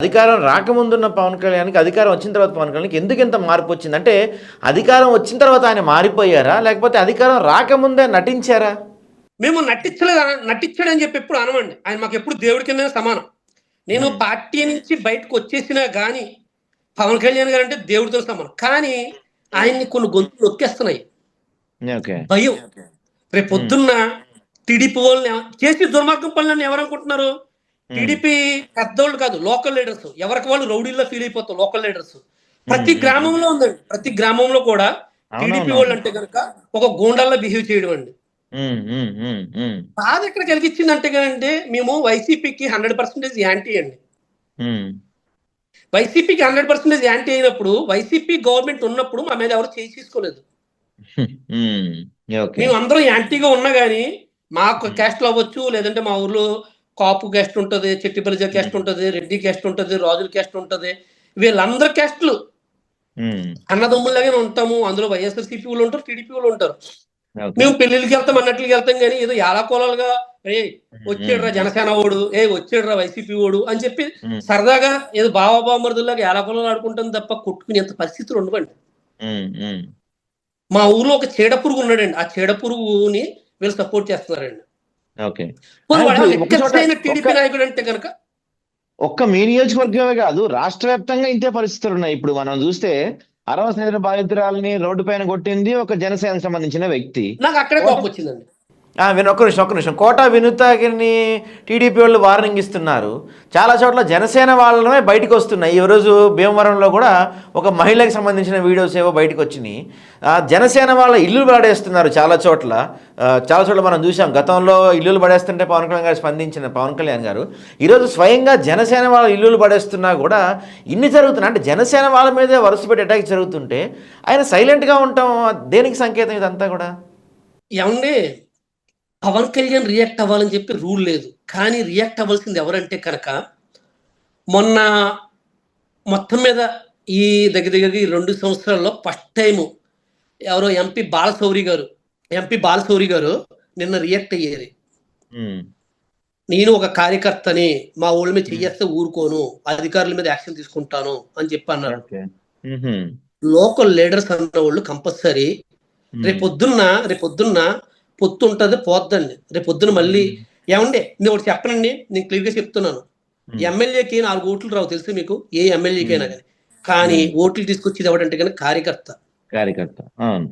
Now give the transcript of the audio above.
అధికారం రాకముందున్న పవన్ కళ్యాణ్‌కి, అధికారం వచ్చిన తర్వాత పవన్ కళ్యాణ్‌కి ఎందుకింత మార్పొచ్చింది? అంటే అధికారం వచ్చిన తర్వాత ఆయన మారిపోయారా? లేకపోతే అధికారం రాకముందే నటించారా? మేము నటించాడని చెప్పి ఎప్పుడు అనమండి. ఆయన మాకెప్పుడు దేవుడి కిందనే సమానం. నేను హ్మ్. పార్టీ నుంచి బయటకొచ్చేసినా గాని, పవన్ కళ్యాణ్ గారంటే దేవుడితో సమానం. కానీ ఆయన్ని కొన్ని గొంతులు నొక్కేస్తున్నాయి. ఓకే. భయం. హ్మ్. రేపొద్దున్న టీడీపీ వాళ్ళని చేసి దుర్మార్గం పనులని ఎవరనుకుంటున్నారు? హ్మ్. టీడీపీ పెద్దోళ్ళు కాదు. Local leaders. ఎవరికి వాళ్ళు రౌడీల్లా ఫీల్ అయిపోతారు లోకల్ లీడర్స్. హ్మ్. ప్రతి హ్మ్. హ్మ్. గ్రామంలో ఉందండి. ప్రతి గ్రామంలో కూడా టీడీపీ అవునవునవును. వాళ్ళంటే గనక ఒక గూండాల్లా బిహేవ్ చేయడం అండి. హ్మ్. హ్మ్. హ్మ్. హ్మ్. బాధ ఎక్కడ కలిగించిందంటే గనండి, మేము వైసీపీకి 100% యాంటీ అండి. హ్మ్. వైసీపీకి 100% యాంటీ అయినప్పుడు, వైసీపీ గవర్నమెంట్ ఉన్నప్పుడు మా మీద ఎవరు చేయి చేసుకోలేదు. హ్మ్. ఓకే. మేమందరం యాంటీగా ఉన్నా గాని, మాకు హ్మ్. క్యాస్ట్‌లు అవ్వచ్చు, లేదంటే మా ఊర్లో కాపు క్యాస్ట్ ఉంటది, చెట్టి బలిజ హ్మ్. క్యాస్ట్ ఉంటది, రెడ్డి క్యాస్ట్ ఉంటది, రాజుల క్యాస్ట్ ఉంటది. వీళ్ళందరూ క్యాస్ట్‌లు హ్మ్. అన్నదమ్ముల్లాగానే ఉంటాము. అందులో వైఎస్ఆర్‌సీపీ వోళ్ళుంటారు, టీడీపీ వోళ్ళుంటారు. ఓకే. మేము పెళ్ళిళ్ళకెళ్తాం, అన్నట్లికెళ్తాం గాని, ఏదో యాలాకోలాలుగా "ఏయ్! హ్మ్. హ్మ్. వచ్చాడురా హ్మ్. జనసేన వోడు, ఏయ్! వచ్చాడురా వైసీపీ వోడు" అని చెప్పి హ్మ్. సరదాగా ఏదో బావ బావమరుదుల్లాగా యాలాకోలాలు ఆడుకుంటాం తప్ప కొట్టుకునేంత పరిస్థితులు ఉండవండి. హ్మ్. హ్మ్. మా ఊర్లో ఒక చీడ పురుగు ఉన్నాడండి. ఆ చీడ పురుగుని వీళ్ళు సపోర్ట్ చేస్తున్నారండి. ఓకే. పోనీ ఇప్పుడు వాడేమన్నా ఒక చోట నిక్కచ్చైన ఒక్క టీడీపీ నాయకుడంటే గనక ఒక్క మీ నియోజకవర్గమే కాదు, రాష్ట్ర వ్యాప్తంగా ఇంతే పరిస్థితులున్నాయి. ఇప్పుడు మనం చూస్తే అరవ బాధితురాలని రోడ్డు పైన కొట్టింది ఒక జనసేనకు సంబంధించిన వ్యక్తి. నాకక్కడే కోట కోపమొచ్చిందండి. ఒక్క నిమిషం. కోటా వినుతాకిని టీడీపీ వాళ్ళు వార్నింగ్ ఇస్తున్నారు. చాలా చోట్ల జనసేన వాళ్ళమే బయటికొస్తున్నాయి. ఈరోజు భీమవరంలో కూడా ఒక మహిళకి సంబంధించిన వీడియోస్ ఏవో బయటకొచ్చినియి. జనసేన వాళ్ళ ఇల్లులు పడేస్తున్నారు చాలా చోట్ల. చాలా చోట్ల మనం చూసాం. గతంలో ఇల్లులు పడేస్తుంటే పవన్ కళ్యాణ్ గారు స్పందించిన పవన్ కళ్యాణ్ గారు, ఈరోజు స్వయంగా జనసేన వాళ్ళ ఇల్లులు పడేస్తున్నా కూడా ఇన్ని జరుగుతున్నాయి. అంటే జనసేన వాళ్ళ మీదే వరుసపెట్టి అటాక్ జరుగుతుంటే ఆయన సైలెంట్‌గా ఉండటం దేనికి సంకేతం ఇదంతా కూడా? ఏవండీ పవన్ కళ్యాణ్ రియాక్ట్ అవ్వాలని చెప్పి రూల్ లేదు. కానీ రియాక్ట్ అవ్వాల్సింది ఎవరంటే కనుక, మొన్న మొత్తం మీద ఈ దగ్గరగా ఈ 2 సంవత్సరాల్లో ఫస్ట్ టైము ఎవరో ఎంపీ బాలశౌరి గారు నిన్న రియాక్ట్ అయ్యేది. హ్మ్. నేను ఒక కార్యకర్తని, మా వోళ్ళ మీద హ్మ్. చెయ్యేస్తే ఊరుకోను, అధికారుల మీద యాక్షన్ తీసుకుంటాను అని చెప్పన్నారు. ఓకే. హుహు. లోకల్ లీడర్స్ అన్నవోళ్ళు కంపల్సరీ హ్మ్. రేపొద్దున్న రేపొద్దున్న పొత్తుంటది, పోద్దండి. రేపొద్దున మళ్ళీ హ్మ్. ఏవండీ నేనొకటి చెప్పనండి. నేను క్లియర్‌గా చెప్తున్నాను. హ్మ్. ఎమ్మెల్యేకి 4 ఓట్లు రావు తెలుసా మీకు? ఏ ఎమ్మెల్యేకైనా హ్మ్. గాని. కానీ హ్మ్. ఓట్లు తీసుకొచ్చేది ఎవడంటే గనక కార్యకర్త. కార్యకర్త. అవును.